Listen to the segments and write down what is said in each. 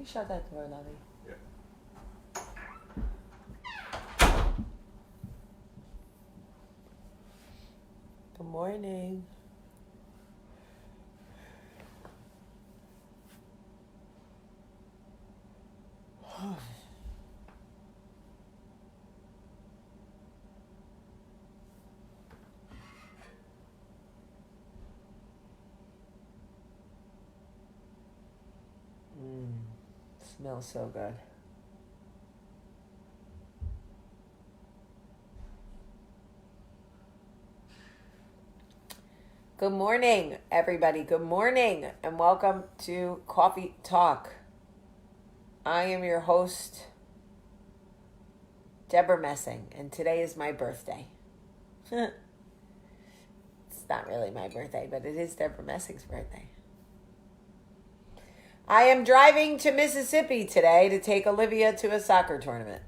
you shut that door, lovey? Yeah. Good morning. Smells so good. Good morning, everybody. Good morning, and welcome to Coffee Talk. I am your host, Deborah Messing, and today is my birthday. It's not really my birthday, but it is Deborah Messing's birthday. I am driving to Mississippi today to take Olivia to a soccer tournament.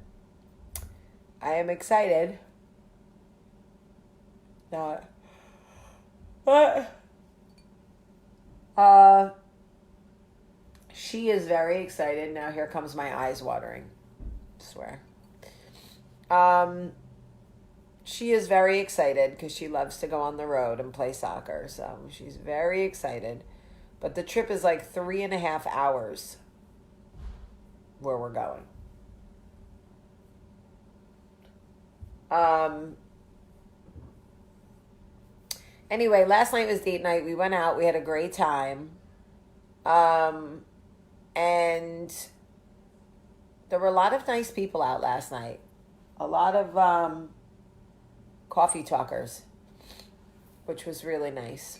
I am excited. She is very excited. Now here comes my eyes watering. I swear. She is very excited because she loves to go on the road and play soccer. So she's very excited. But the trip is like 3.5 hours where we're going. Anyway, last night was date night. We went out. We had a great time. And there were a lot of nice people out last night. A lot of coffee talkers, which was really nice.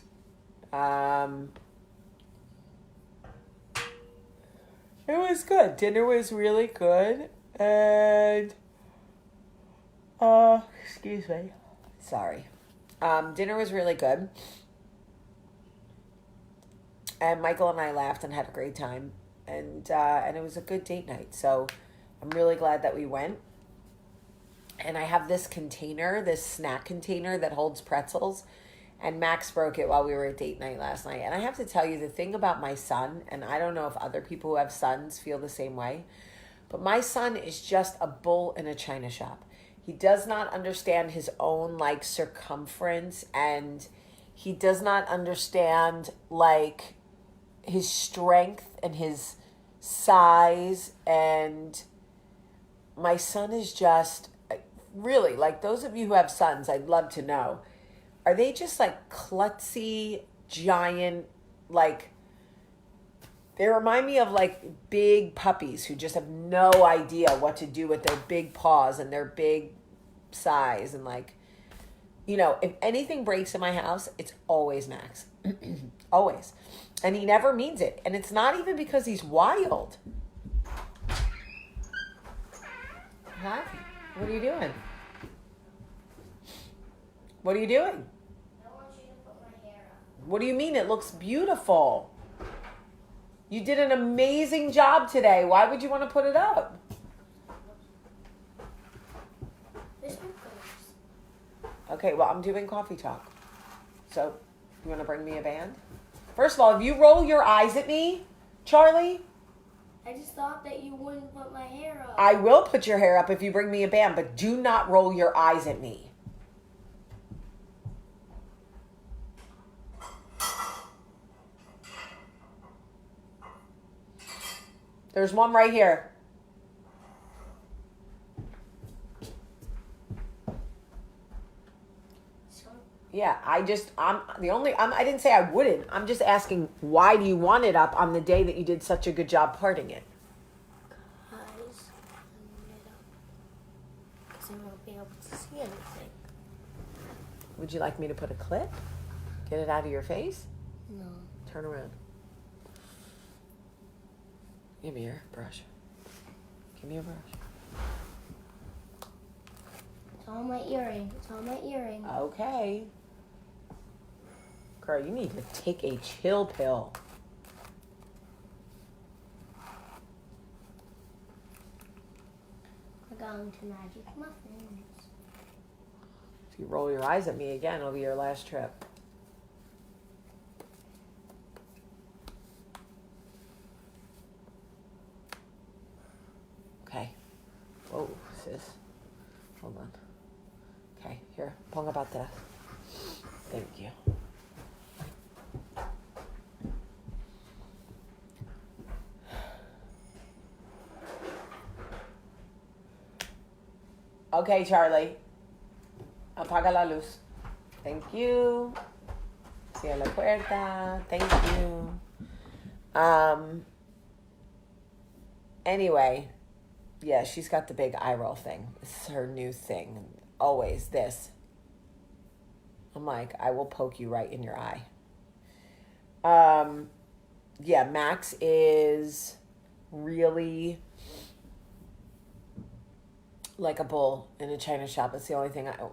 It was good. Dinner was really good. And, excuse me. Sorry. Dinner was really good. And Michael and I laughed and had a great time. And it was a good date night. So I'm really glad that we went. And I have this container, this snack container that holds pretzels. And Max broke it while we were at date night last night. And I have to tell you, the thing about my son, and I don't know if other people who have sons feel the same way, but my son is just a bull in a china shop. He does not understand his own, like, circumference, and he does not understand, like, his strength and his size. And my son is just, really, like, those of you who have sons, I'd love to know. Are they just like klutzy, giant, like, they remind me of like big puppies who just have no idea what to do with their big paws and their big size. And like, you know, if anything breaks in my house, it's always Max. Always. And he never means it. And it's not even because he's wild. Hi. What are you doing? What are you doing? What do you mean? It looks beautiful. You did an amazing job today. Why would you want to put it up? Okay, well, I'm doing coffee talk. So, you want to bring me a band? First of all, if you roll your eyes at me, Charlie. I just thought that you wouldn't put my hair up. I will put your hair up if you bring me a band, but do not roll your eyes at me. There's one right here. Yeah, I didn't say I wouldn't. I'm just asking, why do you want it up on the day that you did such a good job parting it? Because I won't be able to see anything. Would you like me to put a clip? Get it out of your face? No. Turn around. Give me your brush. Give me a brush. It's on my earring. It's on my earring. Okay. Girl, you need to take a chill pill. We're going to Magic Muffins. If you roll your eyes at me again, it'll be your last trip. glasses. Hold on. Okay, here. Ponga para atrás. Thank you. Okay, Charlie. Apaga la luz. Thank you. Cierra la puerta. Thank you. Anyway, yeah, she's got the big eye roll thing. This is her new thing. Always this. I'm like, I will poke you right in your eye. Yeah, Max is really like a bull in a china shop. It's the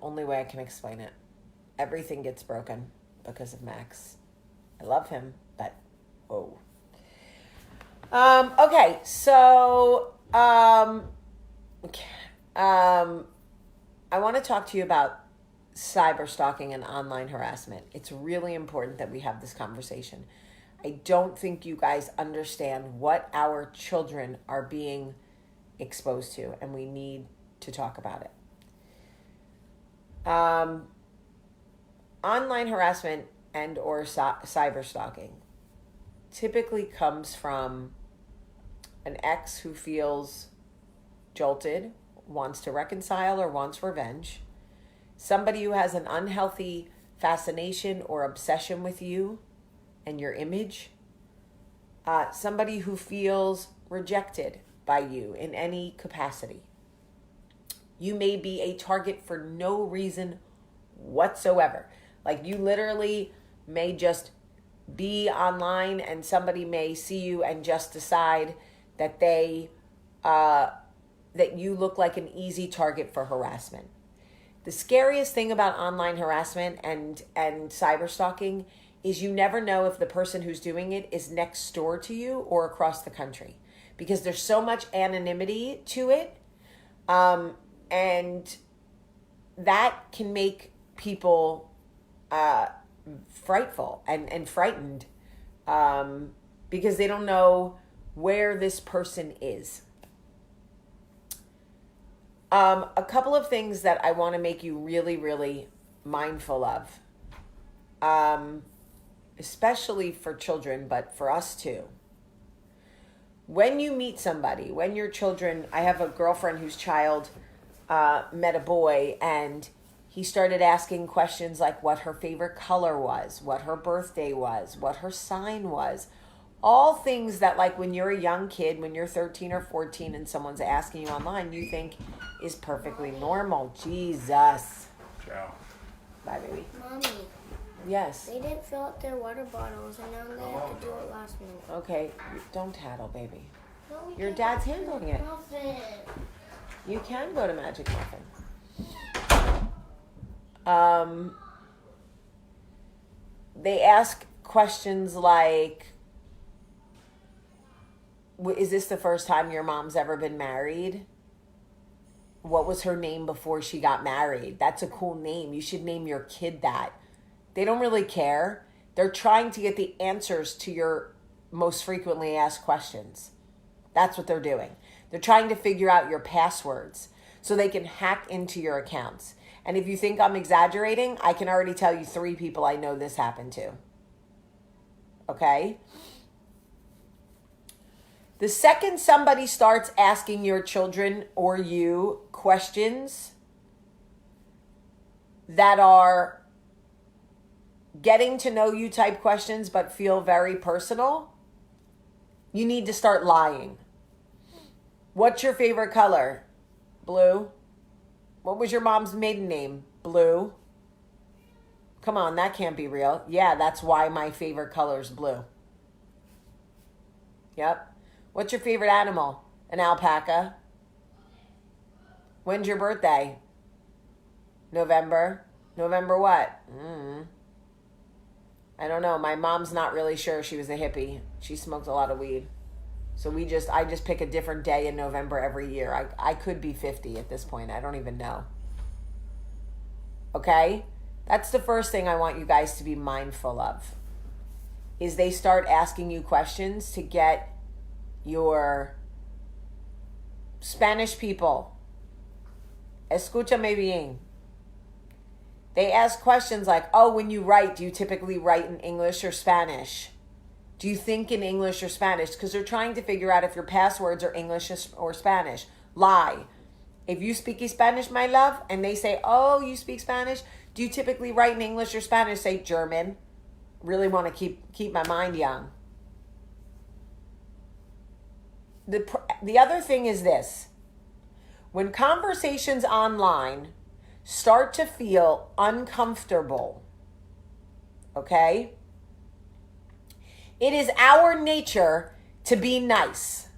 only way I can explain it. Everything gets broken because of Max. I love him, but whoa. Okay, so I want to talk to you about cyber stalking and online harassment. It's really important that we have this conversation. I don't think you guys understand what our children are being exposed to, and we need to talk about it. Online harassment and or cyber stalking typically comes from an ex who feels jolted, wants to reconcile, or wants revenge. Somebody who has an unhealthy fascination or obsession with you and your image. Somebody who feels rejected by you in any capacity. You may be a target for no reason whatsoever. Like you literally may just be online and somebody may see you and just decide that that you look like an easy target for harassment. The scariest thing about online harassment and cyber stalking is you never know if the person who's doing it is next door to you or across the country, because there's so much anonymity to it, and that can make people frightful and frightened, because they don't know where this person is. A couple of things that I want to make you really, really mindful of, especially for children, but for us too. When you meet somebody, when your children, I have a girlfriend whose child met a boy, and he started asking questions like what her favorite color was, what her birthday was, what her sign was. All things that, like, when you're a young kid, when you're 13 or 14 and someone's asking you online, you think is perfectly normal. Jesus. Ciao. Bye, baby. Mommy, Yes. they didn't fill up their water bottles, and now they have to do it last minute. Okay. Don't tattle, baby. No, we Your can't dad's go to handling it. Muffin. You can go to Magic Muffin. They ask questions like, is this the first time your mom's ever been married? What was her name before she got married? That's a cool name. You should name your kid that. They don't really care. They're trying to get the answers to your most frequently asked questions. That's what they're doing. They're trying to figure out your passwords so they can hack into your accounts. And if you think I'm exaggerating, I can already tell you 3 people I know this happened to. Okay? The second somebody starts asking your children or you questions that are getting to know you type questions but feel very personal, you need to start lying. What's your favorite color? Blue. What was your mom's maiden name? Blue. Come on, that can't be real. Yeah, that's why my favorite color is blue. Yep. What's your favorite animal? An alpaca. When's your birthday? November. November what? I don't know. My mom's not really sure. She was a hippie. She smoked a lot of weed. So I just pick a different day in November every year. I could be 50 at this point. I don't even know. Okay? That's the first thing I want you guys to be mindful of. Is they start asking you questions to get your Spanish people. Escúchame bien. They ask questions like, oh, when you write, do you typically write in English or Spanish? Do you think in English or Spanish? Because they're trying to figure out if your passwords are English or Spanish. Lie. If you speak Spanish, my love, and they say, oh, you speak Spanish, do you typically write in English or Spanish? Say German. Really want to keep my mind young. The other thing is this. When conversations online start to feel uncomfortable, okay? It is our nature to be nice.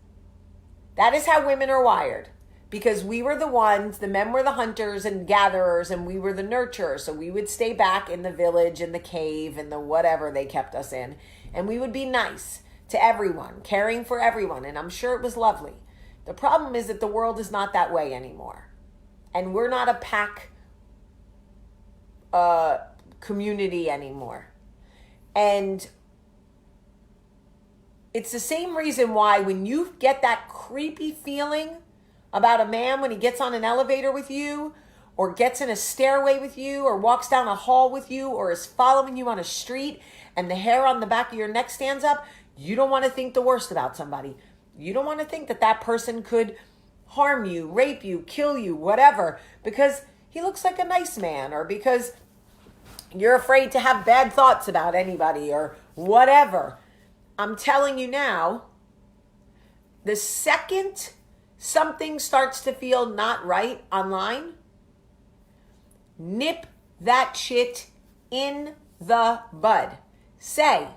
That is how women are wired. Because we were the ones, the men were the hunters and gatherers, and we were the nurturers. So we would stay back in the village, in the cave, in the whatever they kept us in. And we would be nice to everyone, caring for everyone. And I'm sure it was lovely. The problem is that the world is not that way anymore. And we're not a pack community anymore. And it's the same reason why when you get that creepy feeling about a man when he gets on an elevator with you, or gets in a stairway with you, or walks down a hall with you, or is following you on a street, and the hair on the back of your neck stands up, you don't want to think the worst about somebody. You don't want to think that that person could harm you, rape you, kill you, whatever, because he looks like a nice man, or because you're afraid to have bad thoughts about anybody, or whatever. I'm telling you now, the second something starts to feel not right online, nip that shit in the bud. Say,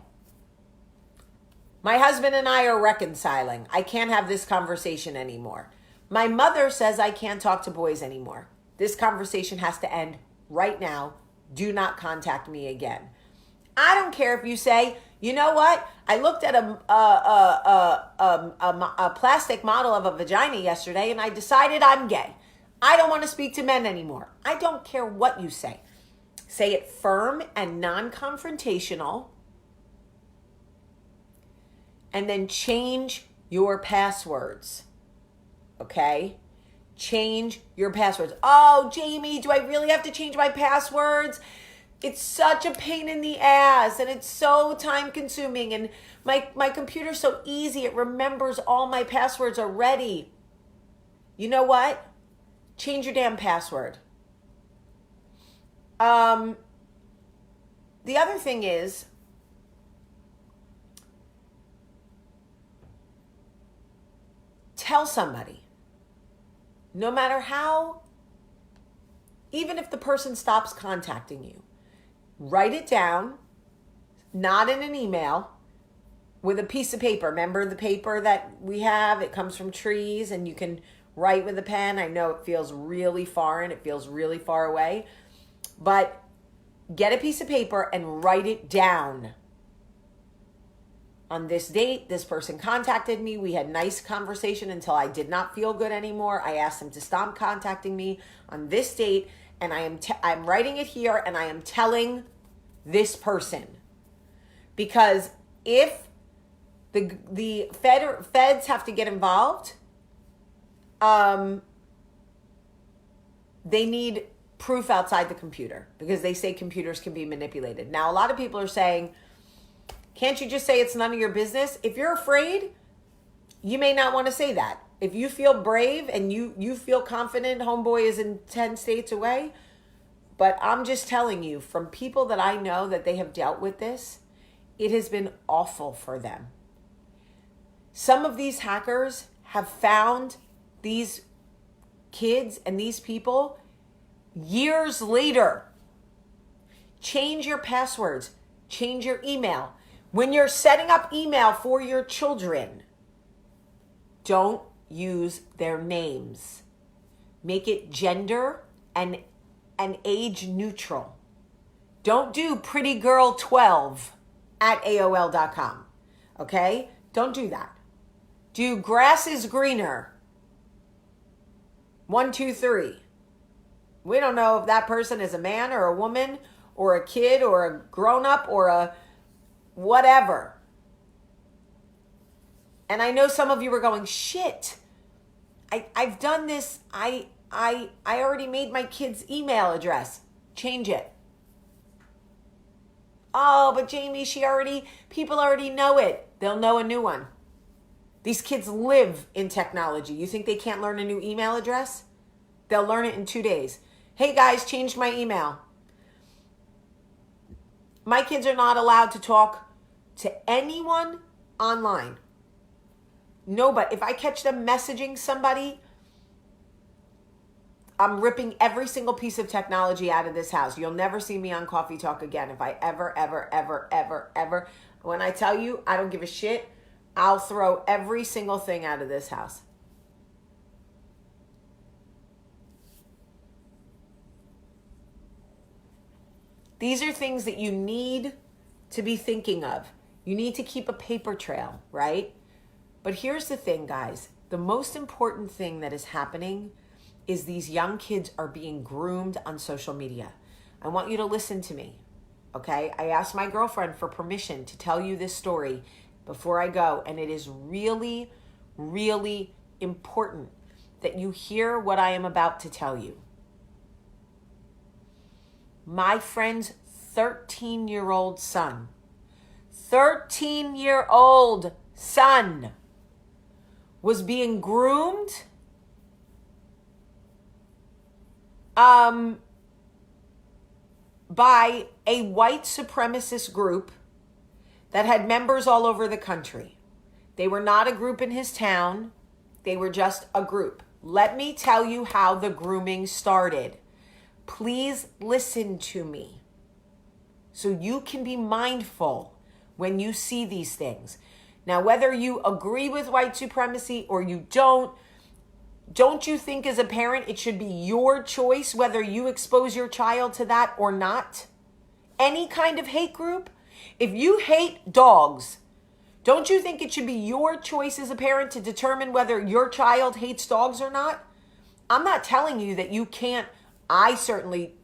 my husband and I are reconciling. I can't have this conversation anymore. My mother says I can't talk to boys anymore. This conversation has to end right now. Do not contact me again. I don't care if you say, you know what? I looked at a plastic model of a vagina yesterday and I decided I'm gay. I don't want to speak to men anymore. I don't care what you say. Say it firm and non-confrontational. And then change your passwords. Okay? Change your passwords. Oh, Jamie, do I really have to change my passwords? It's such a pain in the ass, and it's so time consuming, and my computer's so easy. It remembers all my passwords already. You know what? Change your damn password. The other thing is, tell somebody. No matter how, even if the person stops contacting you, write it down, not in an email, with a piece of paper. Remember the paper that we have? It comes from trees and you can write with a pen. I know it feels really foreign. It feels really far away. But get a piece of paper and write it down. On this date, this person contacted me. We had a nice conversation until I did not feel good anymore. I asked them to stop contacting me on this date. And I'm writing it here, and I am telling this person. Because if the feds have to get involved, they need proof outside the computer, because they say computers can be manipulated. Now, a lot of people are saying, can't you just say it's none of your business? If you're afraid, you may not want to say that. If you feel brave and you feel confident, homeboy is in 10 states away. But I'm just telling you, from people that I know that they have dealt with this, it has been awful for them. Some of these hackers have found these kids and these people years later. Change your passwords. Change your email. When you're setting up email for your children, don't use their names. Make it gender and age neutral. Don't do prettygirl12@AOL.com. Okay? Don't do that. Do grass is greener 123. We don't know if that person is a man or a woman or a kid or a grown-up or a whatever. And I know some of you are going, shit, I've done this. I already made my kid's email address. Change it. Oh, but Jamie, people already know it. They'll know a new one. These kids live in technology. You think they can't learn a new email address? They'll learn it in 2 days. Hey guys, changed my email. My kids are not allowed to talk to anyone online. Nobody. If I catch them messaging somebody, I'm ripping every single piece of technology out of this house. You'll never see me on Coffee Talk again if I ever. When I tell you I don't give a shit, I'll throw every single thing out of this house. These are things that you need to be thinking of. You need to keep a paper trail, right? But here's the thing, guys. The most important thing that is happening is these young kids are being groomed on social media. I want you to listen to me, okay? I asked my girlfriend for permission to tell you this story before I go, and it is really, really important that you hear what I am about to tell you. My friend's 13-year-old son, 13-year-old son was being groomed by a white supremacist group that had members all over the country. They were not a group in his town. They were just a group. Let me tell you how the grooming started. Please listen to me so you can be mindful when you see these things. Now, whether you agree with white supremacy or you don't you think as a parent it should be your choice whether you expose your child to that or not? Any kind of hate group? If you hate dogs, don't you think it should be your choice as a parent to determine whether your child hates dogs or not? I'm not telling you that you can't. I certainly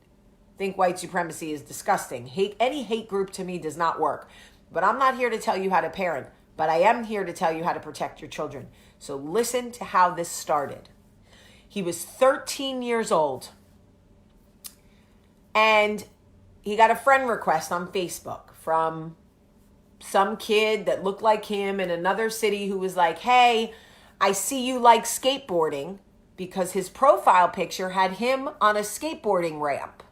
think white supremacy is disgusting. Any hate group to me does not work. But I'm not here to tell you how to parent, but I am here to tell you how to protect your children. So listen to how this started. He was 13 years old, and he got a friend request on Facebook from some kid that looked like him in another city who was like, hey, I see you like skateboarding, because his profile picture had him on a skateboarding ramp.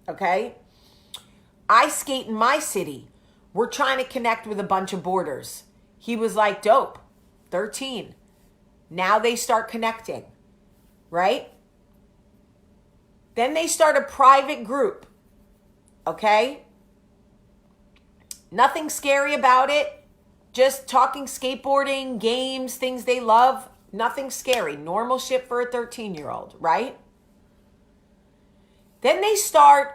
Okay? I skate in my city. We're trying to connect with a bunch of boarders. He was like, dope, 13. Now they start connecting, right? Then they start a private group, okay? Nothing scary about it. Just talking skateboarding, games, things they love. Nothing scary. Normal shit for a 13-year-old, right? Then they start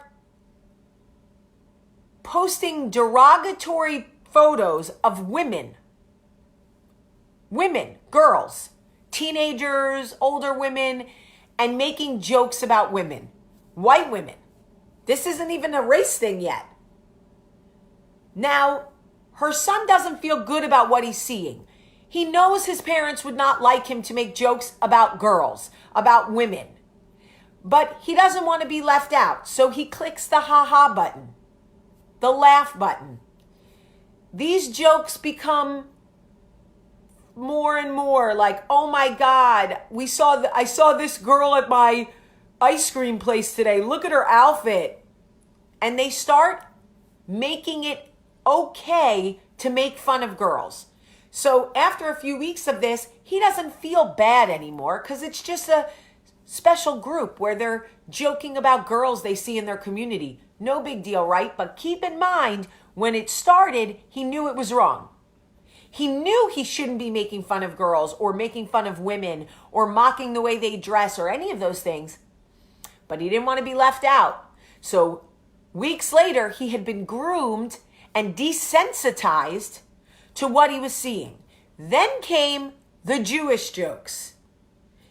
posting derogatory photos of women, girls, teenagers, older women, and making jokes about women, white women. This isn't even a race thing yet. Now, her son doesn't feel good about what he's seeing. He knows his parents would not like him to make jokes about girls, about women. But he doesn't want to be left out, so he clicks the ha-ha button, the laugh button. These jokes become more and more like, oh my God, I saw this girl at my ice cream place today. Look at her outfit. And they start making it okay to make fun of girls. So after a few weeks of this, he doesn't feel bad anymore because it's just a special group where they're joking about girls they see in their community. No big deal, right? But keep in mind, when it started, he knew it was wrong. He knew he shouldn't be making fun of girls or making fun of women or mocking the way they dress or any of those things. But he didn't want to be left out. So weeks later, he had been groomed and desensitized to what he was seeing. Then came the Jewish jokes.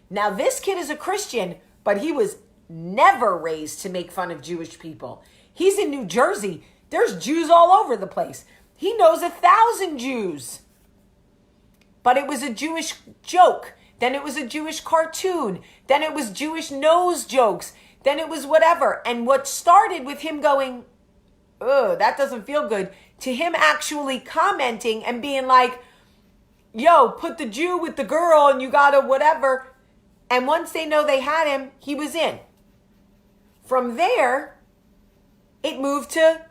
Now, this kid is a Christian, but he was never raised to make fun of Jewish people. He's in New Jersey. There's Jews all over the place. He knows 1,000 Jews. But it was a Jewish joke Then it was a Jewish cartoon. Then it was Jewish nose jokes. Then it was whatever. And what started with him going, ugh, that doesn't feel good, to him actually commenting and being like, yo, put the Jew with the girl and you gotta whatever. And once they know they had him, he was in. From there, it moved to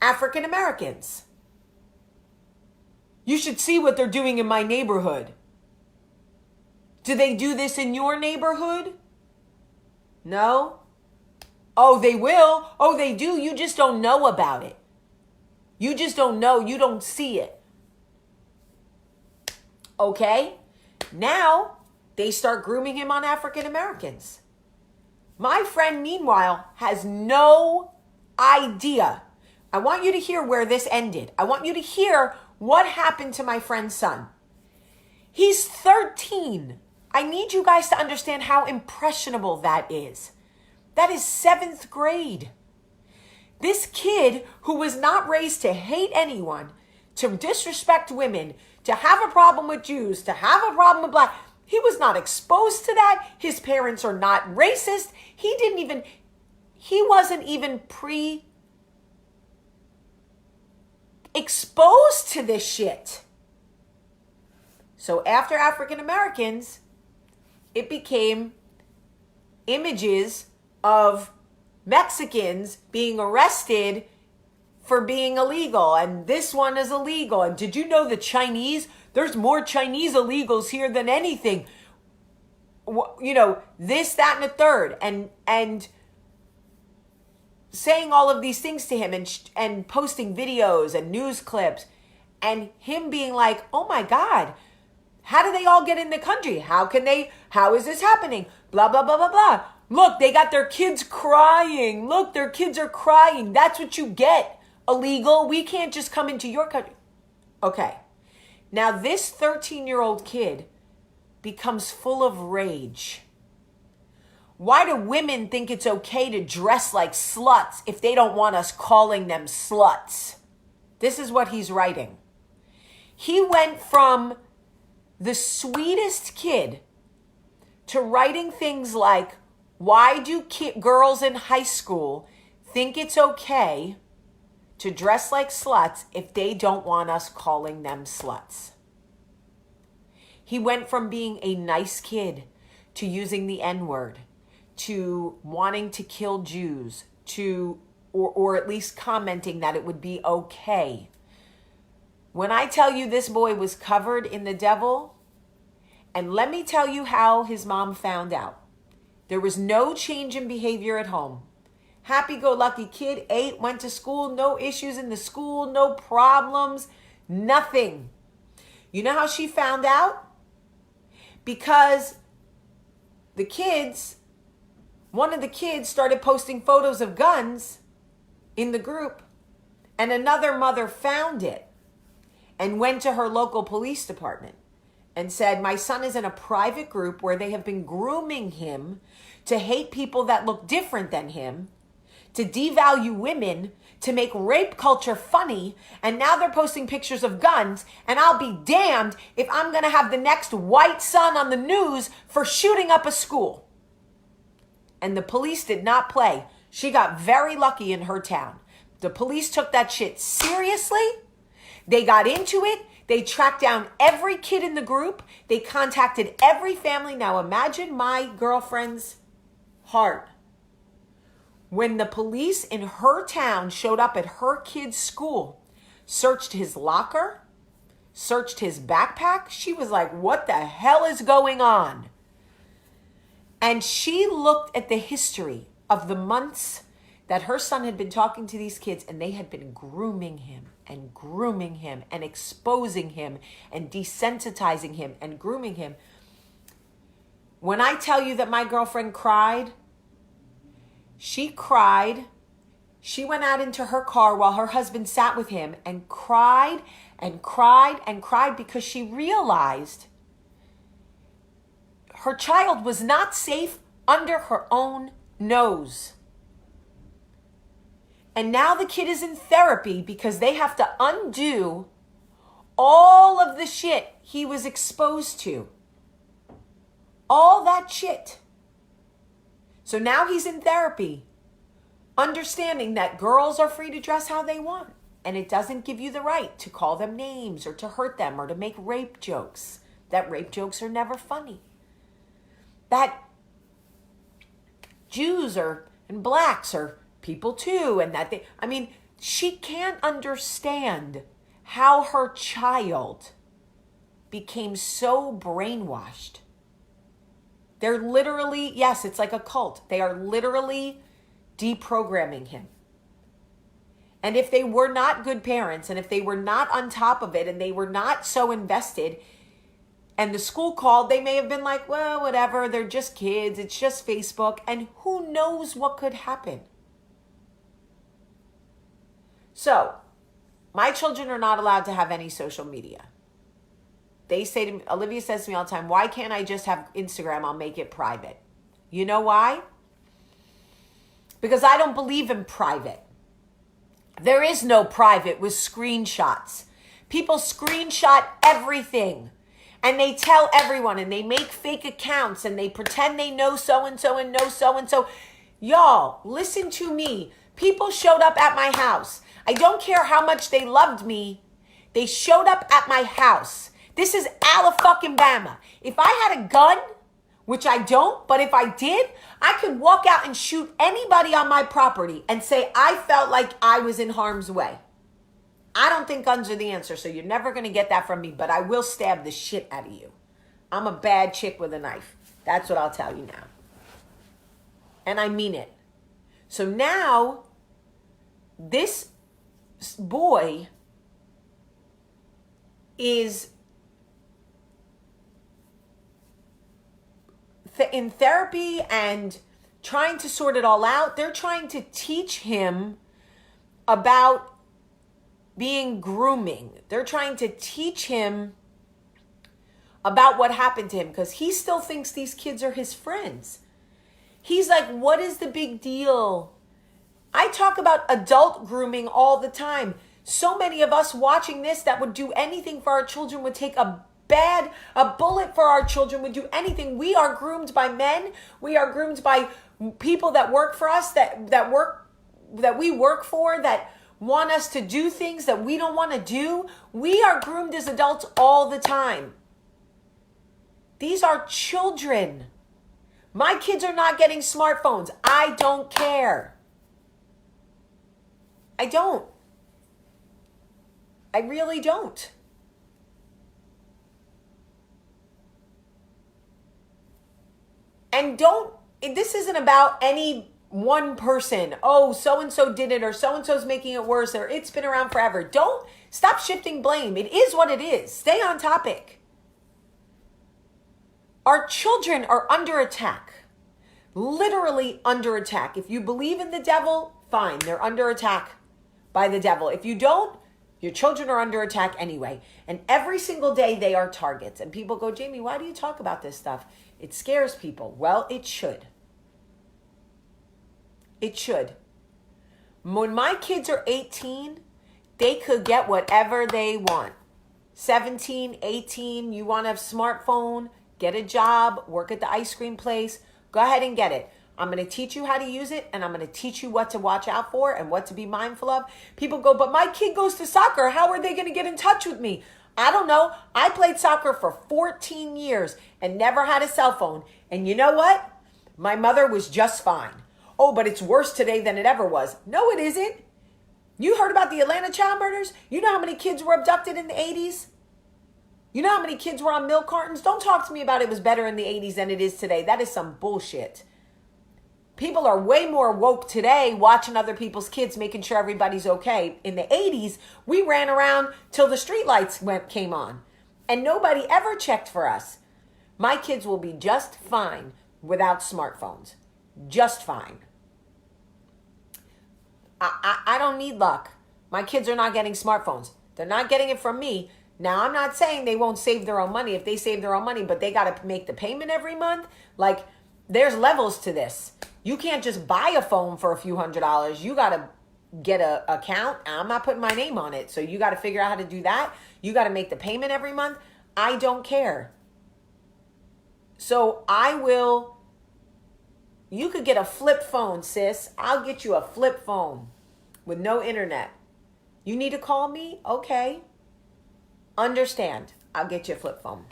African Americans. You should see what they're doing in my neighborhood. Do they do this in your neighborhood? No? Oh, they will. Oh, they do. You just don't know about it. You just don't know. You don't see it. Okay? Now, they start grooming him on African Americans. My friend, meanwhile, has no idea. I want you to hear where this ended. I want you to hear what happened to my friend's son. He's 13. I need you guys to understand how impressionable that is. That is 7th grade. This kid who was not raised to hate anyone, to disrespect women, to have a problem with Jews, to have a problem with black, he was not exposed to that. His parents are not racist. He wasn't even exposed to this shit. So after African Americans, it became images of Mexicans being arrested for being illegal. And this one is illegal. And did you know the Chinese? There's more Chinese illegals here than anything. You know, this, that, and the third. And saying all of these things to him and posting videos and news clips. And him being like, oh my God, how do they all get in the country? How is this happening? Blah, blah, blah, blah, blah. Look, they got their kids crying. Look, their kids are crying. That's what you get. Illegal. We can't just come into your country. Okay. Now this 13-year-old kid becomes full of rage. Why do women think it's okay to dress like sluts if they don't want us calling them sluts? This is what he's writing. He went from the sweetest kid to writing things like, why do girls in high school think it's okay to dress like sluts if they don't want us calling them sluts? He went from being a nice kid to using the N-word, to wanting to kill Jews, to or at least commenting that it would be okay. When I tell you this boy was covered in the devil, and let me tell you how his mom found out. There was no change in behavior at home. Happy-go-lucky kid, ate, went to school, no issues in the school, no problems, nothing. You know how she found out? Because one of the kids started posting photos of guns in the group, and another mother found it and went to her local police department and said, my son is in a private group where they have been grooming him to hate people that look different than him, to devalue women, to make rape culture funny, and now they're posting pictures of guns, and I'll be damned if I'm going to have the next white son on the news for shooting up a school. And the police did not play. She got very lucky in her town. The police took that shit seriously. They got into it. They tracked down every kid in the group. They contacted every family. Now imagine my girlfriend's heart. When the police in her town showed up at her kid's school, searched his locker, searched his backpack, she was like, what the hell is going on? And she looked at the history of the months that her son had been talking to these kids, and they had been grooming him and exposing him and desensitizing him and grooming him. When I tell you that my girlfriend cried, she cried. She went out into her car while her husband sat with him and cried and cried and cried because she realized her child was not safe under her own nose. And now the kid is in therapy because they have to undo all of the shit he was exposed to. All that shit. So now he's in therapy, understanding that girls are free to dress how they want. And it doesn't give you the right to call them names or to hurt them or to make rape jokes. That rape jokes are never funny. That Jews and blacks are people too. And that she can't understand how her child became so brainwashed. They're literally, yes, it's like a cult. They are literally deprogramming him. And if they were not good parents, and if they were not on top of it, and they were not so invested, and the school called, they may have been like, well, whatever, they're just kids, it's just Facebook, and who knows what could happen. So, my children are not allowed to have any social media. They say to me, Olivia says to me all the time, why can't I just have Instagram? I'll make it private. You know why? Because I don't believe in private. There is no private with screenshots. People screenshot everything. And they tell everyone, and they make fake accounts, and they pretend they know so-and-so and know so-and-so. Y'all, listen to me. People showed up at my house. I don't care how much they loved me. They showed up at my house. This is Alabama. If I had a gun, which I don't, but if I did, I could walk out and shoot anybody on my property and say I felt like I was in harm's way. I don't think guns are the answer, so you're never going to get that from me, but I will stab the shit out of you. I'm a bad chick with a knife. That's what I'll tell you now. And I mean it. So now, this boy is in therapy and trying to sort it all out. They're trying to teach him about being grooming. They're trying to teach him about what happened to him because he still thinks these kids are his friends. He's like, what is the big deal? I talk about adult grooming all the time. So many of us watching this that would do anything for our children, would take a bullet for our children, would do anything. We are groomed by men. We are groomed by people that work for us, that we work for, that want us to do things that we don't want to do. We are groomed as adults all the time. These are children. My kids are not getting smartphones. I don't care. I don't. I really don't. And this isn't about any one person. Oh, so-and-so did it, or so-and-so's making it worse, or it's been around forever. Don't stop shifting blame. It is what it is. Stay on topic. Our children are under attack. Literally under attack. If you believe in the devil, fine. They're under attack by the devil. If you don't, your children are under attack anyway. And every single day they are targets. And people go, Jamie, why do you talk about this stuff? It scares people. Well, it should. It should. When my kids are 18, they could get whatever they want. 17, 18, you want a smartphone, get a job, work at the ice cream place, go ahead and get it. I'm going to teach you how to use it, and I'm going to teach you what to watch out for and what to be mindful of. People go, but my kid goes to soccer. How are they going to get in touch with me? I don't know. I played soccer for 14 years and never had a cell phone. And you know what? My mother was just fine. Oh, but it's worse today than it ever was. No, it isn't. You heard about the Atlanta child murders? You know how many kids were abducted in the 80s? You know how many kids were on milk cartons? Don't talk to me about it was better in the 80s than it is today. That is some bullshit. People are way more woke today watching other people's kids, making sure everybody's okay. In the 80s, we ran around till the streetlights came on. And nobody ever checked for us. My kids will be just fine without smartphones. Just fine. I don't need luck. My kids are not getting smartphones. They're not getting it from me. Now, I'm not saying they won't save their own money if they save their own money, but they got to make the payment every month. Like, there's levels to this. You can't just buy a phone for a few $100s. You got to get an account. I'm not putting my name on it. So you got to figure out how to do that. You got to make the payment every month. I don't care. So you could get a flip phone, sis. I'll get you a flip phone with no internet. You need to call me? Okay. Understand. I'll get you a flip phone.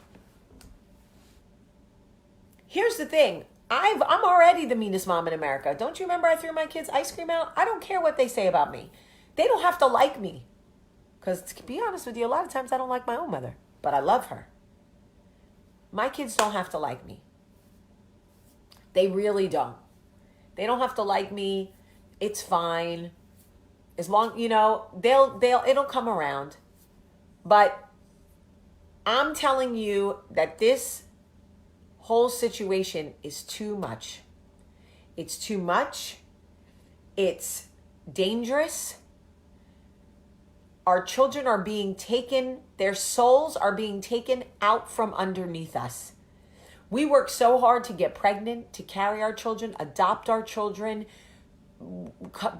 Here's the thing. I'm already the meanest mom in America. Don't you remember I threw my kids ice cream out? I don't care what they say about me. They don't have to like me. Because to be honest with you, a lot of times I don't like my own mother. But I love her. My kids don't have to like me. They really don't. They don't have to like me. It's fine. As long, it'll come around. But I'm telling you that this whole situation is too much. It's too much. It's dangerous. Our children are being taken, their souls are being taken out from underneath us. We work so hard to get pregnant, to carry our children, adopt our children,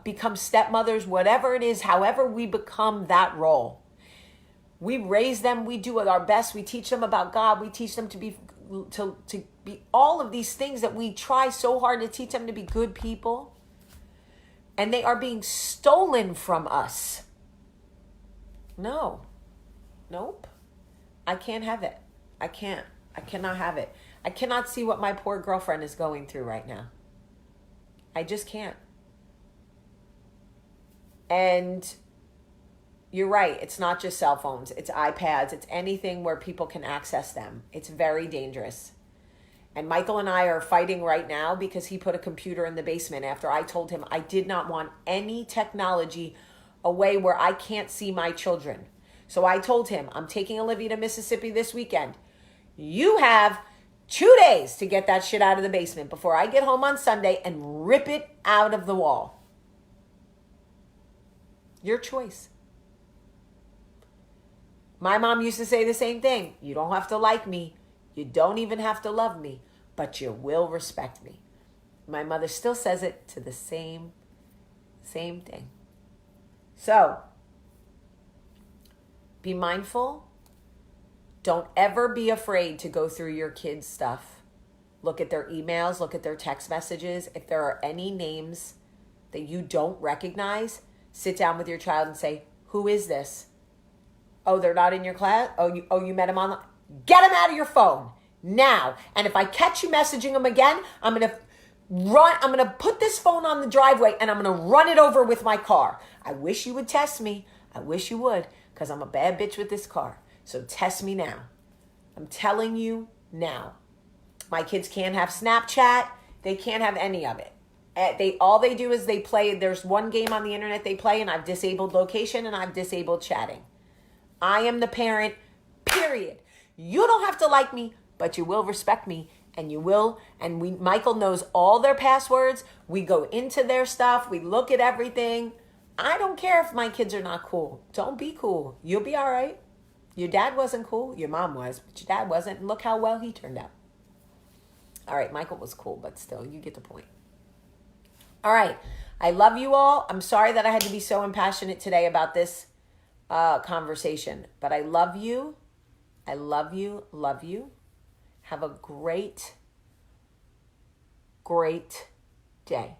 become stepmothers, whatever it is, however we become that role. We raise them, we do our best, we teach them about God, we teach them to be all of these things that we try so hard to teach them to be good people. And they are being stolen from us. No. Nope. I can't have it. I cannot have it. I cannot see what my poor girlfriend is going through right now. I just can't. And you're right. It's not just cell phones. It's iPads. It's anything where people can access them. It's very dangerous. And Michael and I are fighting right now because he put a computer in the basement after I told him I did not want any technology away where I can't see my children. So I told him, I'm taking Olivia to Mississippi this weekend. You have 2 days to get that shit out of the basement before I get home on Sunday and rip it out of the wall. Your choice. My mom used to say the same thing. You don't have to like me. You don't even have to love me, but you will respect me. My mother still says it to the same thing. So, be mindful. Don't ever be afraid to go through your kids' stuff. Look at their emails, look at their text messages. If there are any names that you don't recognize, sit down with your child and say, who is this? Oh, they're not in your class? Oh, you met him online? Get him out of your phone now. And if I catch you messaging him again, I'm going to put this phone on the driveway and I'm going to run it over with my car. I wish you would test me. I wish you would, because I'm a bad bitch with this car. So test me now. I'm telling you now. My kids can't have Snapchat. They can't have any of it. All they do is they play. There's one game on the internet they play, and I've disabled location and I've disabled chatting. I am the parent, period. You don't have to like me, but you will respect me, and you will. And Michael knows all their passwords. We go into their stuff. We look at everything. I don't care if my kids are not cool. Don't be cool. You'll be all right. Your dad wasn't cool. Your mom was, but your dad wasn't. And look how well he turned out. All right, Michael was cool, but still, you get the point. All right. I love you all. I'm sorry that I had to be so impassionate today about this conversation, but I love you. I love you. Love you. Have a great, great day.